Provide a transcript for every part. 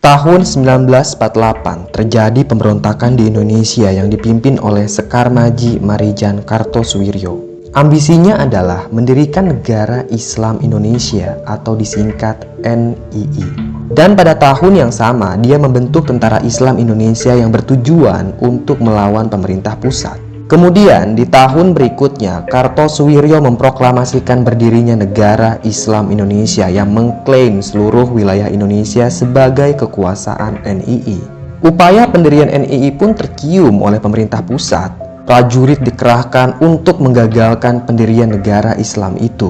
Tahun 1948 terjadi pemberontakan di Indonesia yang dipimpin oleh Sekar Maji Marijan Kartosuwiryo. Ambisinya adalah mendirikan Negara Islam Indonesia atau disingkat NII. Dan pada tahun yang sama dia membentuk Tentara Islam Indonesia yang bertujuan untuk melawan pemerintah pusat. Kemudian di tahun berikutnya Kartosuwiryo memproklamasikan berdirinya Negara Islam Indonesia yang mengklaim seluruh wilayah Indonesia sebagai kekuasaan NII. Upaya pendirian NII pun tercium oleh pemerintah pusat. Prajurit dikerahkan untuk menggagalkan pendirian negara Islam itu.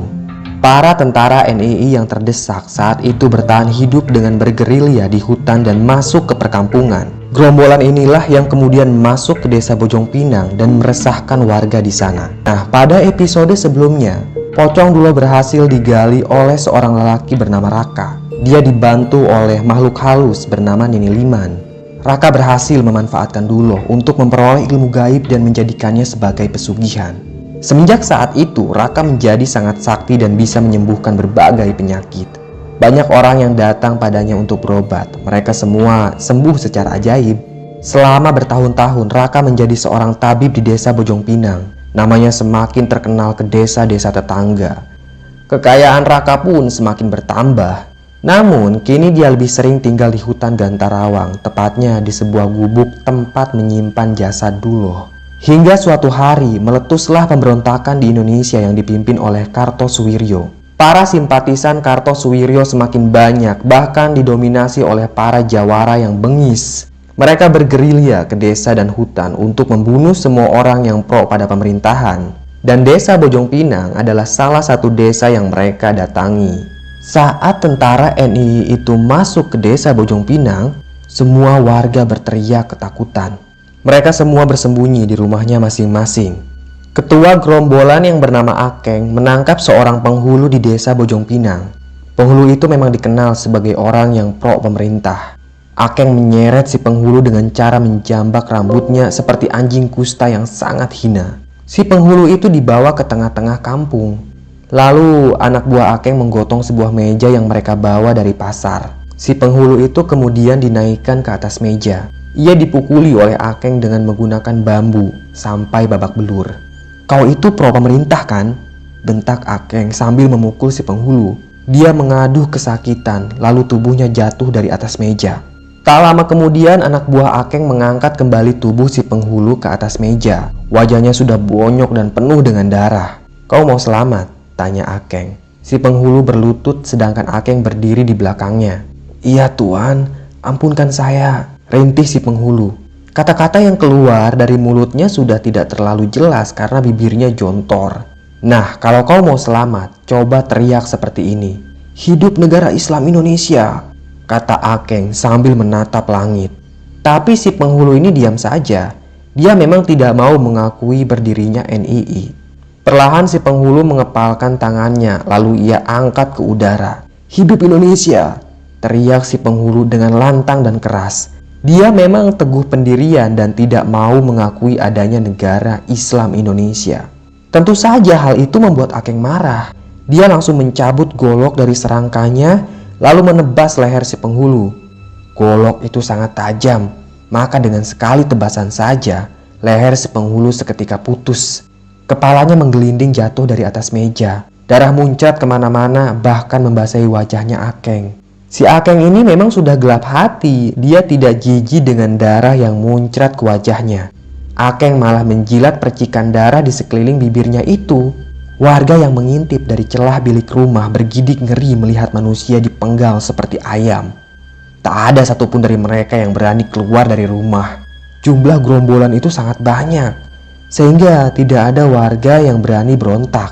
Para tentara NII yang terdesak saat itu bertahan hidup dengan bergerilya di hutan dan masuk ke perkampungan. Gerombolan inilah yang kemudian masuk ke desa Bojong Pinang dan meresahkan warga di sana. Nah, pada episode sebelumnya, Pocong Dulo berhasil digali oleh seorang lelaki bernama Raka. Dia dibantu oleh makhluk halus bernama Nini Liman. Raka berhasil memanfaatkan Dulo untuk memperoleh ilmu gaib dan menjadikannya sebagai pesugihan. Semenjak saat itu, Raka menjadi sangat sakti dan bisa menyembuhkan berbagai penyakit. Banyak orang yang datang padanya untuk berobat. Mereka semua sembuh secara ajaib. Selama bertahun-tahun, Raka menjadi seorang tabib di desa Bojong Pinang. Namanya semakin terkenal ke desa-desa tetangga. Kekayaan Raka pun semakin bertambah. Namun, kini dia lebih sering tinggal di hutan Gantarawang, tepatnya di sebuah gubuk tempat menyimpan jasad Dulo. Hingga suatu hari, meletuslah pemberontakan di Indonesia yang dipimpin oleh Kartosuwiryo. Para simpatisan Kartosuwiryo semakin banyak, bahkan didominasi oleh para jawara yang bengis. Mereka bergerilya ke desa dan hutan untuk membunuh semua orang yang pro pada pemerintahan. Dan desa Bojong Pinang adalah salah satu desa yang mereka datangi. Saat tentara NII itu masuk ke desa Bojong Pinang, semua warga berteriak ketakutan. Mereka semua bersembunyi di rumahnya masing-masing. Ketua gerombolan yang bernama Akeng menangkap seorang penghulu di desa Bojong Pinang. Penghulu itu memang dikenal sebagai orang yang pro pemerintah. Akeng menyeret si penghulu dengan cara menjambak rambutnya seperti anjing kusta yang sangat hina. Si penghulu itu dibawa ke tengah-tengah kampung. Lalu anak buah Akeng menggotong sebuah meja yang mereka bawa dari pasar. Si penghulu itu kemudian dinaikkan ke atas meja. Ia dipukuli oleh Akeng dengan menggunakan bambu sampai babak belur. "Kau itu pro pemerintah kan?" bentak Akeng sambil memukul si penghulu. Dia mengaduh kesakitan, lalu tubuhnya jatuh dari atas meja. Tak lama kemudian anak buah Akeng mengangkat kembali tubuh si penghulu ke atas meja. Wajahnya sudah bonyok dan penuh dengan darah. "Kau mau selamat?" tanya Akeng. Si penghulu berlutut sedangkan Akeng berdiri di belakangnya. "Iya tuan, ampunkan saya," rintih si penghulu. Kata-kata yang keluar dari mulutnya sudah tidak terlalu jelas karena bibirnya jontor. "Nah, kalau kau mau selamat, coba teriak seperti ini. 'Hidup Negara Islam Indonesia,'" kata Akeng sambil menatap langit. Tapi si penghulu ini diam saja. Dia memang tidak mau mengakui berdirinya NII. Perlahan si penghulu mengepalkan tangannya, lalu ia angkat ke udara. "Hidup Indonesia!" teriak si penghulu dengan lantang dan keras. Dia memang teguh pendirian dan tidak mau mengakui adanya Negara Islam Indonesia. Tentu saja hal itu membuat Akeng marah. Dia langsung mencabut golok dari serangkanya, lalu menebas leher si penghulu. Golok itu sangat tajam, maka dengan sekali tebasan saja, leher si penghulu seketika putus. Kepalanya menggelinding jatuh dari atas meja. Darah muncrat kemana-mana, bahkan membasahi wajahnya Akeng. Si Akeng ini memang sudah gelap hati. Dia tidak jijik dengan darah yang muncrat ke wajahnya. Akeng malah menjilat percikan darah di sekeliling bibirnya itu. Warga yang mengintip dari celah bilik rumah bergidik ngeri melihat manusia dipenggal seperti ayam. Tak ada satupun dari mereka yang berani keluar dari rumah. Jumlah gerombolan itu sangat banyak, sehingga tidak ada warga yang berani berontak.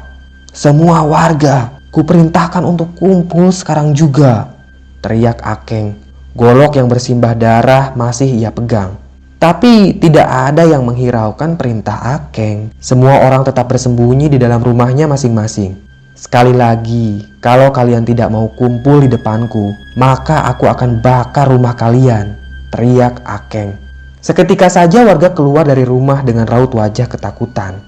"Semua warga, kuperintahkan untuk kumpul sekarang juga," teriak Akeng. Golok yang bersimbah darah masih ia pegang. Tapi tidak ada yang menghiraukan perintah Akeng. Semua orang tetap bersembunyi di dalam rumahnya masing-masing. "Sekali lagi, kalau kalian tidak mau kumpul di depanku, maka aku akan bakar rumah kalian," teriak Akeng. Seketika saja warga keluar dari rumah dengan raut wajah ketakutan.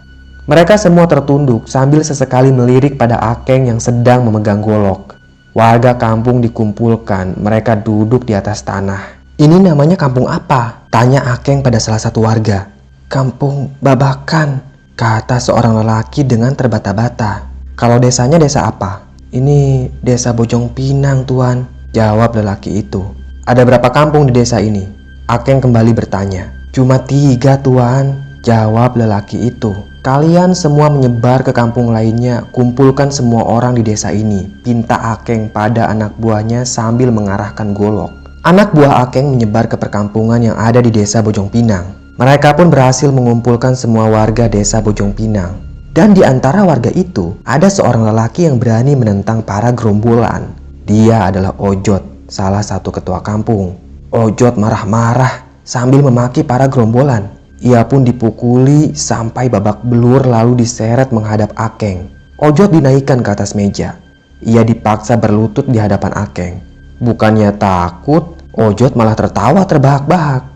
Mereka semua tertunduk sambil sesekali melirik pada Akeng yang sedang memegang golok. Warga kampung dikumpulkan, mereka duduk di atas tanah. "Ini namanya kampung apa?" tanya Akeng pada salah satu warga. "Kampung Babakan," kata seorang lelaki dengan terbata-bata. "Kalau desanya desa apa?" "Ini desa Bojong Pinang, Tuan," jawab lelaki itu. "Ada berapa kampung di desa ini?" Akeng kembali bertanya. "Cuma 3, Tuan," jawab lelaki itu. "Kalian semua menyebar ke kampung lainnya, kumpulkan semua orang di desa ini," pinta Akeng pada anak buahnya sambil mengarahkan golok. Anak buah Akeng menyebar ke perkampungan yang ada di desa Bojong Pinang. Mereka pun berhasil mengumpulkan semua warga desa Bojong Pinang. Dan di antara warga itu, ada seorang lelaki yang berani menentang para gerombolan. Dia adalah Ojot, salah satu ketua kampung. Ojot marah-marah sambil memaki para gerombolan. Ia pun dipukuli sampai babak belur lalu diseret menghadap Akeng. Ojot dinaikkan ke atas meja. Ia dipaksa berlutut di hadapan Akeng. Bukannya takut, Ojot malah tertawa terbahak-bahak.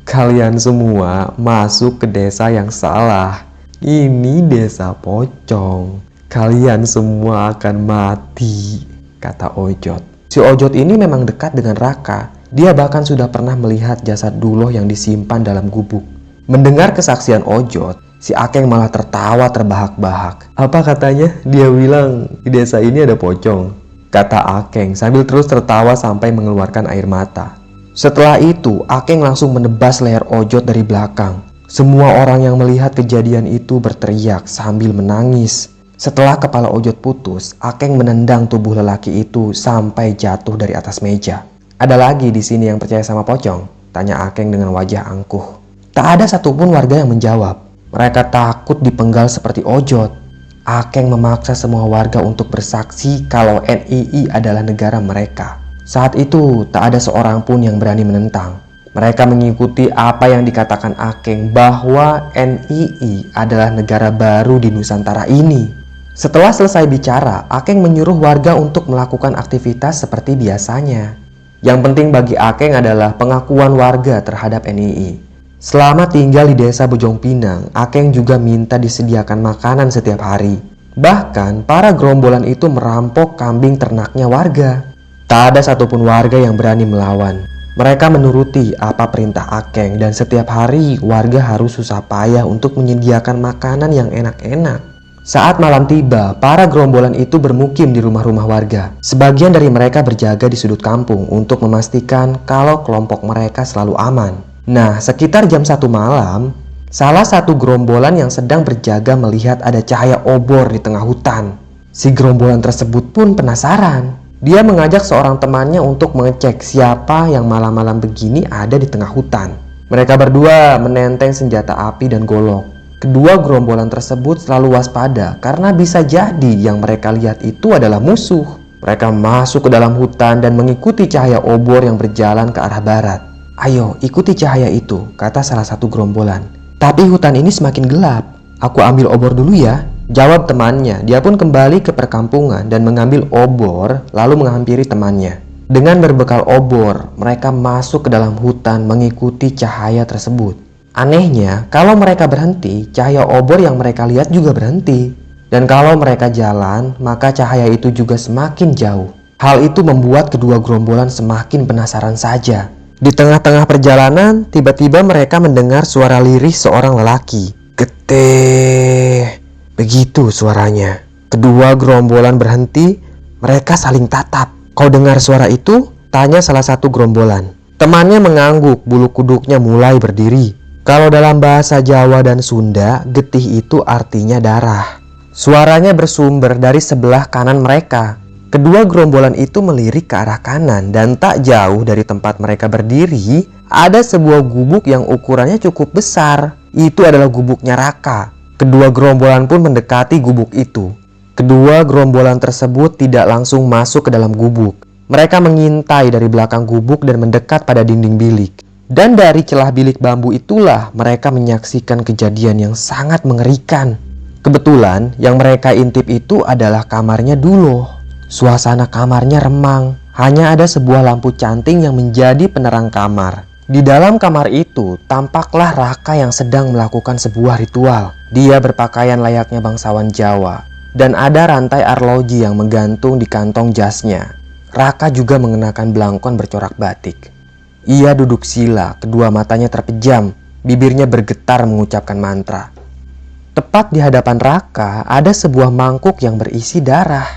"Kalian semua masuk ke desa yang salah. Ini desa pocong. Kalian semua akan mati," kata Ojot. Si Ojot ini memang dekat dengan Raka. Dia bahkan sudah pernah melihat jasad Duloh yang disimpan dalam gubuk. Mendengar kesaksian Ojot, si Akeng malah tertawa terbahak-bahak. "Apa katanya? Dia bilang di desa ini ada pocong," kata Akeng sambil terus tertawa sampai mengeluarkan air mata. Setelah itu, Akeng langsung menebas leher Ojot dari belakang. Semua orang yang melihat kejadian itu berteriak sambil menangis. Setelah kepala Ojot putus, Akeng menendang tubuh lelaki itu sampai jatuh dari atas meja. "Ada lagi di sini yang percaya sama pocong?" tanya Akeng dengan wajah angkuh. Tak ada satupun warga yang menjawab. Mereka takut dipenggal seperti Ojot. Akeng memaksa semua warga untuk bersaksi kalau NII adalah negara mereka. Saat itu tak ada seorang pun yang berani menentang. Mereka mengikuti apa yang dikatakan Akeng bahwa NII adalah negara baru di Nusantara ini. Setelah selesai bicara, Akeng menyuruh warga untuk melakukan aktivitas seperti biasanya. Yang penting bagi Akeng adalah pengakuan warga terhadap NII. Selama tinggal di desa Bojong Pinang, Akeng juga minta disediakan makanan setiap hari. Bahkan para gerombolan itu merampok kambing ternaknya warga. Tak ada satupun warga yang berani melawan. Mereka menuruti apa perintah Akeng dan setiap hari warga harus susah payah untuk menyediakan makanan yang enak-enak. Saat malam tiba, para gerombolan itu bermukim di rumah-rumah warga. Sebagian dari mereka berjaga di sudut kampung untuk memastikan kalau kelompok mereka selalu aman. Nah, sekitar jam 1 malam, salah satu gerombolan yang sedang berjaga melihat ada cahaya obor di tengah hutan. Si gerombolan tersebut pun penasaran. Dia mengajak seorang temannya untuk mengecek siapa yang malam-malam begini ada di tengah hutan. Mereka berdua menenteng senjata api dan golok. Kedua gerombolan tersebut selalu waspada karena bisa jadi yang mereka lihat itu adalah musuh. Mereka masuk ke dalam hutan dan mengikuti cahaya obor yang berjalan ke arah barat. "Ayo, ikuti cahaya itu," kata salah satu gerombolan. "Tapi hutan ini semakin gelap. Aku ambil obor dulu ya," jawab temannya. Dia pun kembali ke perkampungan dan mengambil obor lalu menghampiri temannya. Dengan berbekal obor, mereka masuk ke dalam hutan mengikuti cahaya tersebut. Anehnya, kalau mereka berhenti, cahaya obor yang mereka lihat juga berhenti. Dan kalau mereka jalan, maka cahaya itu juga semakin jauh. Hal itu membuat kedua gerombolan semakin penasaran saja. Di tengah-tengah perjalanan, tiba-tiba mereka mendengar suara lirih seorang lelaki. "Geteh!" begitu suaranya. Kedua gerombolan berhenti, mereka saling tatap. "Kau dengar suara itu?" tanya salah satu gerombolan. Temannya mengangguk, bulu kuduknya mulai berdiri. Kalau dalam bahasa Jawa dan Sunda, getih itu artinya darah. Suaranya bersumber dari sebelah kanan mereka. Kedua gerombolan itu melirik ke arah kanan dan tak jauh dari tempat mereka berdiri ada sebuah gubuk yang ukurannya cukup besar. Itu adalah gubuknya Raka. Kedua gerombolan pun mendekati gubuk itu. Kedua gerombolan tersebut tidak langsung masuk ke dalam gubuk. Mereka mengintai dari belakang gubuk dan mendekat pada dinding bilik. Dan dari celah bilik bambu itulah mereka menyaksikan kejadian yang sangat mengerikan. Kebetulan yang mereka intip itu adalah kamarnya Duloh. Suasana kamarnya remang, hanya ada sebuah lampu canting yang menjadi penerang kamar. Di dalam kamar itu, tampaklah Raka yang sedang melakukan sebuah ritual. Dia berpakaian layaknya bangsawan Jawa, dan ada rantai arloji yang menggantung di kantong jasnya. Raka juga mengenakan belangkon bercorak batik. Ia duduk sila, kedua matanya terpejam, bibirnya bergetar mengucapkan mantra. Tepat di hadapan Raka ada sebuah mangkuk yang berisi darah.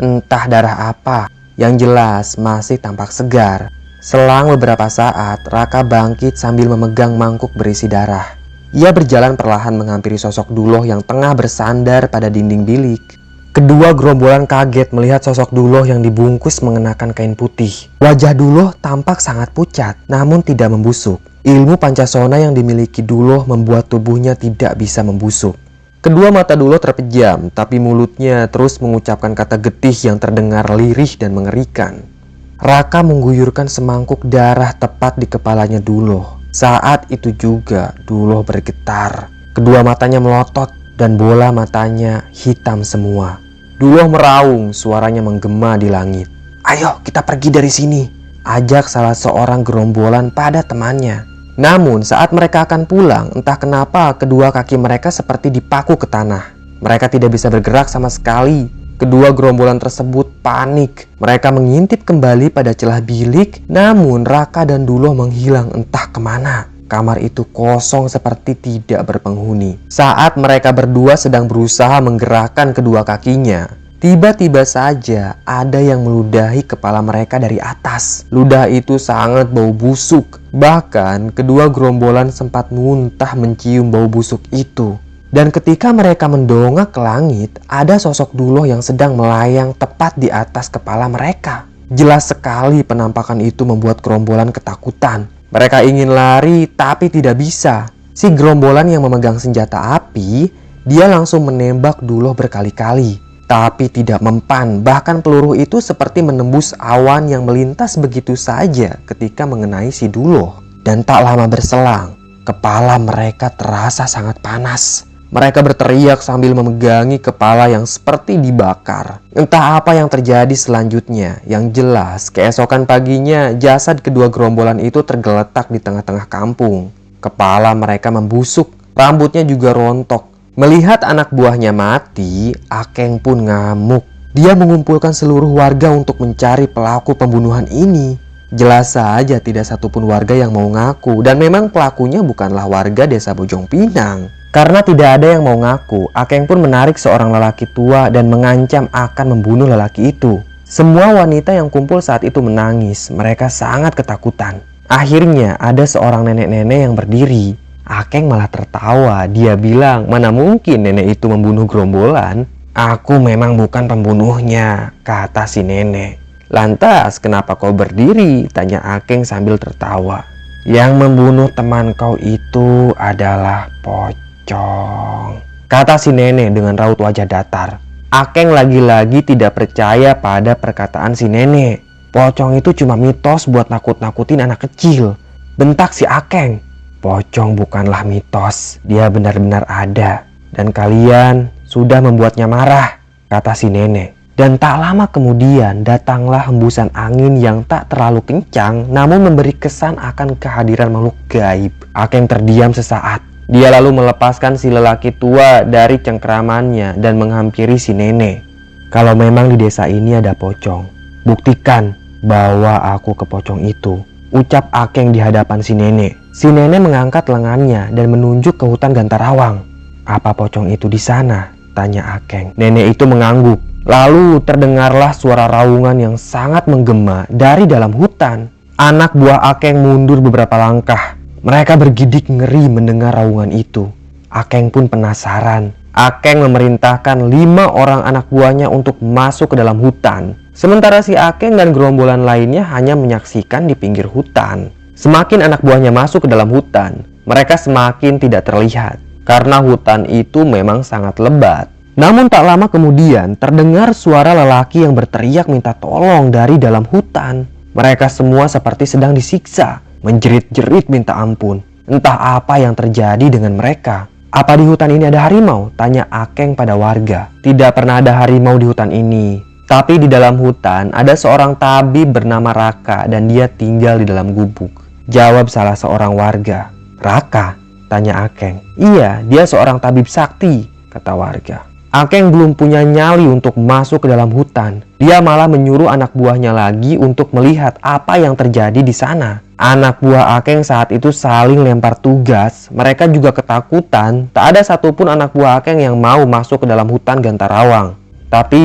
Entah darah apa, yang jelas masih tampak segar. Selang beberapa saat, Raka bangkit sambil memegang mangkuk berisi darah. Ia berjalan perlahan menghampiri sosok Duloh yang tengah bersandar pada dinding bilik. Kedua gerombolan kaget melihat sosok Duloh yang dibungkus mengenakan kain putih. Wajah Duloh tampak sangat pucat, namun tidak membusuk. Ilmu Pancasona yang dimiliki Duloh membuat tubuhnya tidak bisa membusuk. Kedua mata Duloh terpejam, tapi mulutnya terus mengucapkan kata getih yang terdengar lirih dan mengerikan. Raka mengguyurkan semangkuk darah tepat di kepalanya Duloh. Saat itu juga Duloh bergetar. Kedua matanya melotot dan bola matanya hitam semua. Duloh meraung, suaranya menggema di langit. "Ayo kita pergi dari sini," ajak salah seorang gerombolan pada temannya. Namun saat mereka akan pulang, entah kenapa kedua kaki mereka seperti dipaku ke tanah. Mereka tidak bisa bergerak sama sekali. Kedua gerombolan tersebut panik. Mereka mengintip kembali pada celah bilik, namun Raka dan Duloh menghilang entah kemana. Kamar itu kosong seperti tidak berpenghuni. Saat mereka berdua sedang berusaha menggerakkan kedua kakinya, tiba-tiba saja ada yang meludahi kepala mereka dari atas. Ludah itu sangat bau busuk. Bahkan kedua gerombolan sempat muntah mencium bau busuk itu. Dan ketika mereka mendongak ke langit, ada sosok Duloh yang sedang melayang tepat di atas kepala mereka. Jelas sekali penampakan itu membuat gerombolan ketakutan. Mereka ingin lari tapi tidak bisa. Si gerombolan yang memegang senjata api, dia langsung menembak Duloh berkali-kali. Tapi tidak mempan, bahkan peluru itu seperti menembus awan yang melintas begitu saja ketika mengenai si Duloh. Dan tak lama berselang, kepala mereka terasa sangat panas. Mereka berteriak sambil memegangi kepala yang seperti dibakar. Entah apa yang terjadi selanjutnya. Yang jelas, keesokan paginya jasad kedua gerombolan itu tergeletak di tengah-tengah kampung. Kepala mereka membusuk, rambutnya juga rontok. Melihat anak buahnya mati, Akeng pun ngamuk. Dia mengumpulkan seluruh warga untuk mencari pelaku pembunuhan ini. Jelas saja tidak satupun warga yang mau ngaku, dan memang pelakunya bukanlah warga desa Bojong Pinang. Karena tidak ada yang mau ngaku, Akeng pun menarik seorang lelaki tua dan mengancam akan membunuh lelaki itu. Semua wanita yang kumpul saat itu menangis, mereka sangat ketakutan. Akhirnya ada seorang nenek-nenek yang berdiri. Akeng malah tertawa, dia bilang, "Mana mungkin nenek itu membunuh gerombolan?" "Aku memang bukan pembunuhnya," kata si nenek. "Lantas kenapa kau berdiri?" tanya Akeng sambil tertawa. "Yang membunuh teman kau itu adalah pocong," kata si nenek dengan raut wajah datar. Akeng lagi-lagi tidak percaya pada perkataan si nenek. Pocong itu cuma mitos buat nakut-nakutin anak kecil. Bentak si Akeng. "Pocong bukanlah mitos, dia benar-benar ada. Dan kalian sudah membuatnya marah," kata si nenek. Dan tak lama kemudian datanglah hembusan angin yang tak terlalu kencang namun memberi kesan akan kehadiran makhluk gaib. Akeng terdiam sesaat. Dia lalu melepaskan si lelaki tua dari cengkeramannya dan menghampiri si nenek. "Kalau memang di desa ini ada pocong, buktikan bawa aku ke pocong itu," ucap Akeng di hadapan si nenek. Si nenek mengangkat lengannya dan menunjuk ke hutan Gantarawang. "Apa pocong itu di sana?" tanya Akeng. Nenek itu mengangguk. Lalu terdengarlah suara raungan yang sangat menggema dari dalam hutan. Anak buah Akeng mundur beberapa langkah. Mereka bergidik ngeri mendengar raungan itu. Akeng pun penasaran. Akeng memerintahkan 5 orang anak buahnya untuk masuk ke dalam hutan. Sementara si Akeng dan gerombolan lainnya hanya menyaksikan di pinggir hutan. Semakin anak buahnya masuk ke dalam hutan, mereka semakin tidak terlihat. Karena hutan itu memang sangat lebat. Namun tak lama kemudian terdengar suara lelaki yang berteriak minta tolong dari dalam hutan. Mereka semua seperti sedang disiksa, menjerit-jerit minta ampun. Entah apa yang terjadi dengan mereka. "Apa di hutan ini ada harimau?" tanya Akeng pada warga. "Tidak pernah ada harimau di hutan ini. Tapi di dalam hutan ada seorang tabib bernama Raka dan dia tinggal di dalam gubuk," jawab salah seorang warga. "Raka?" tanya Akeng. "Iya, dia seorang tabib sakti," kata warga. Akeng belum punya nyali untuk masuk ke dalam hutan. Dia malah menyuruh anak buahnya lagi untuk melihat apa yang terjadi di sana. Anak buah Akeng saat itu saling lempar tugas. Mereka juga ketakutan. Tak ada satupun anak buah Akeng yang mau masuk ke dalam hutan Gantarawang. Tapi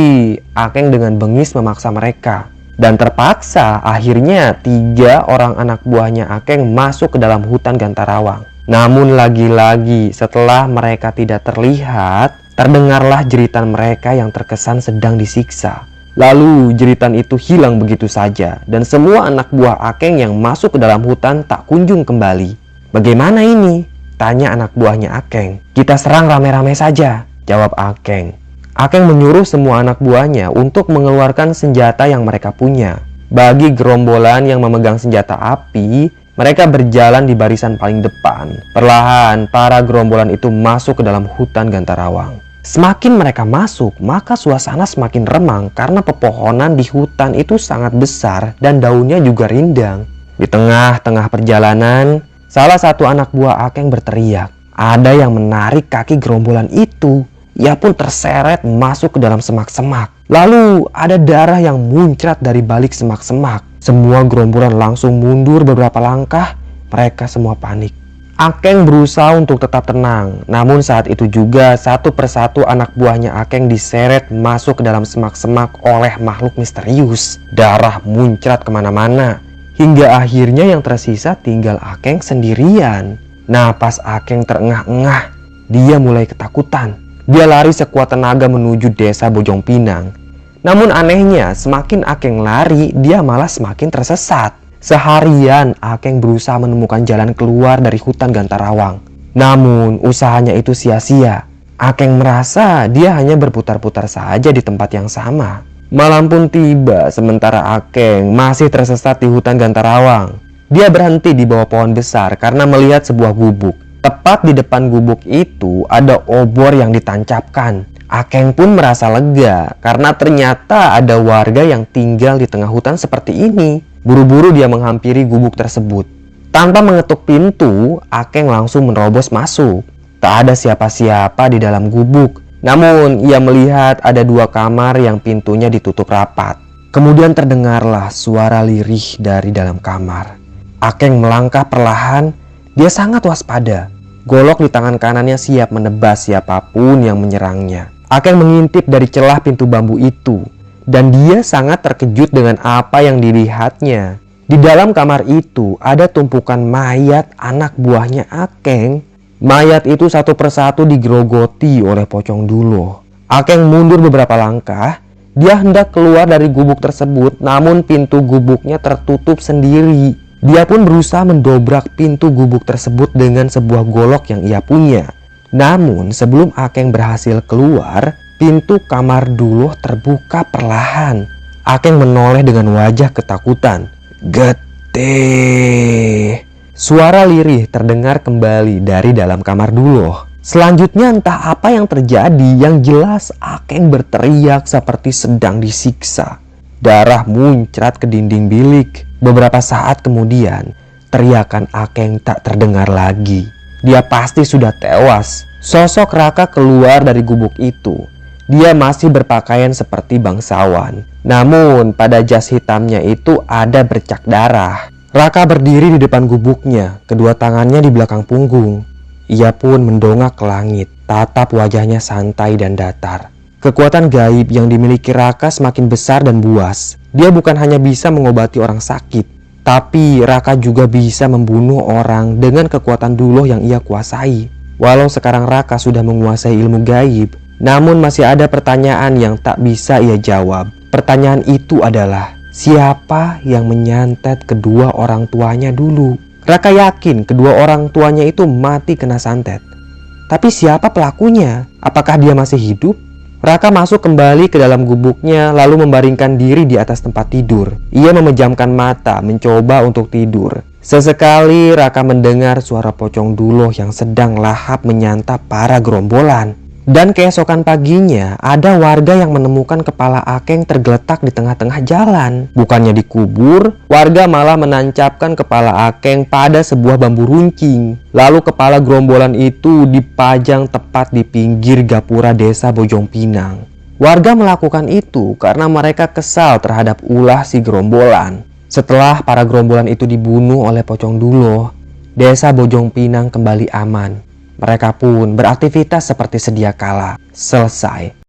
Akeng dengan bengis memaksa mereka. Dan terpaksa akhirnya 3 orang anak buahnya Akeng masuk ke dalam hutan Gantarawang. Namun lagi-lagi setelah mereka tidak terlihat, terdengarlah jeritan mereka yang terkesan sedang disiksa. Lalu jeritan itu hilang begitu saja dan semua anak buah Akeng yang masuk ke dalam hutan tak kunjung kembali. "Bagaimana ini?" tanya anak buahnya Akeng. "Kita serang rame-rame saja," jawab Akeng. Akeng menyuruh semua anak buahnya untuk mengeluarkan senjata yang mereka punya. Bagi gerombolan yang memegang senjata api, mereka berjalan di barisan paling depan. Perlahan, para gerombolan itu masuk ke dalam hutan Gantarawang. Semakin mereka masuk, maka suasana semakin remang karena pepohonan di hutan itu sangat besar dan daunnya juga rindang. Di tengah-tengah perjalanan, salah satu anak buah Akeng berteriak. Ada yang menarik kaki gerombolan itu. Ia pun terseret masuk ke dalam semak-semak. Lalu ada darah yang muncrat dari balik semak-semak. Semua gerombolan langsung mundur beberapa langkah. Mereka semua panik. Akeng berusaha untuk tetap tenang. Namun saat itu juga satu persatu anak buahnya Akeng diseret masuk ke dalam semak-semak oleh makhluk misterius. Darah muncrat kemana-mana. Hingga akhirnya yang tersisa tinggal Akeng sendirian. Napas Akeng terengah-engah. Dia mulai ketakutan. Dia lari sekuat tenaga menuju desa Bojong Pinang. Namun anehnya, semakin Akeng lari, dia malah semakin tersesat. Seharian Akeng berusaha menemukan jalan keluar dari hutan Gantarawang. Namun usahanya itu sia-sia. Akeng merasa dia hanya berputar-putar saja di tempat yang sama. Malam pun tiba sementara Akeng masih tersesat di hutan Gantarawang. Dia berhenti di bawah pohon besar karena melihat sebuah gubuk. Tepat di depan gubuk itu ada obor yang ditancapkan. Akeng pun merasa lega karena ternyata ada warga yang tinggal di tengah hutan seperti ini. Buru-buru dia menghampiri gubuk tersebut. Tanpa mengetuk pintu, Akeng langsung menerobos masuk. Tak ada siapa-siapa di dalam gubuk. Namun ia melihat ada 2 kamar yang pintunya ditutup rapat. Kemudian terdengarlah suara lirih dari dalam kamar. Akeng melangkah perlahan. Dia sangat waspada. Golok di tangan kanannya siap menebas siapapun yang menyerangnya. Akeng mengintip dari celah pintu bambu itu. Dan dia sangat terkejut dengan apa yang dilihatnya. Di dalam kamar itu ada tumpukan mayat anak buahnya Akeng. Mayat itu satu persatu digerogoti oleh Pocong Duloh. Akeng mundur beberapa langkah. Dia hendak keluar dari gubuk tersebut, namun pintu gubuknya tertutup sendiri. Dia pun berusaha mendobrak pintu gubuk tersebut dengan sebuah golok yang ia punya. Namun sebelum Akeng berhasil keluar, pintu kamar Duloh terbuka perlahan. Akeng menoleh dengan wajah ketakutan. "Getih!" Suara lirih terdengar kembali dari dalam kamar Duloh. Selanjutnya entah apa yang terjadi, yang jelas Akeng berteriak seperti sedang disiksa. Darah muncrat ke dinding bilik. Beberapa saat kemudian, teriakan Akeng tak terdengar lagi. Dia pasti sudah tewas. Sosok Raka keluar dari gubuk itu. Dia masih berpakaian seperti bangsawan. Namun pada jas hitamnya itu ada bercak darah. Raka berdiri di depan gubuknya, kedua tangannya di belakang punggung. Ia pun mendongak ke langit, tatap wajahnya santai dan datar. Kekuatan gaib yang dimiliki Raka semakin besar dan buas. Dia bukan hanya bisa mengobati orang sakit, tapi Raka juga bisa membunuh orang dengan kekuatan Duloh yang ia kuasai. Walau sekarang Raka sudah menguasai ilmu gaib, namun masih ada pertanyaan yang tak bisa ia jawab. Pertanyaan itu adalah, siapa yang menyantet kedua orang tuanya dulu? Raka yakin kedua orang tuanya itu mati kena santet. Tapi siapa pelakunya? Apakah dia masih hidup? Raka masuk kembali ke dalam gubuknya lalu membaringkan diri di atas tempat tidur. Ia memejamkan mata mencoba untuk tidur. Sesekali Raka mendengar suara Pocong Duloh yang sedang lahap menyantap para gerombolan. Dan keesokan paginya, ada warga yang menemukan kepala Akeng tergeletak di tengah-tengah jalan. Bukannya dikubur, warga malah menancapkan kepala Akeng pada sebuah bambu runcing. Lalu kepala gerombolan itu dipajang tepat di pinggir gapura desa Bojong Pinang. Warga melakukan itu karena mereka kesal terhadap ulah si gerombolan. Setelah para gerombolan itu dibunuh oleh Pocong Duloh, desa Bojong Pinang kembali aman. Mereka pun beraktivitas seperti sedia kala. Selesai.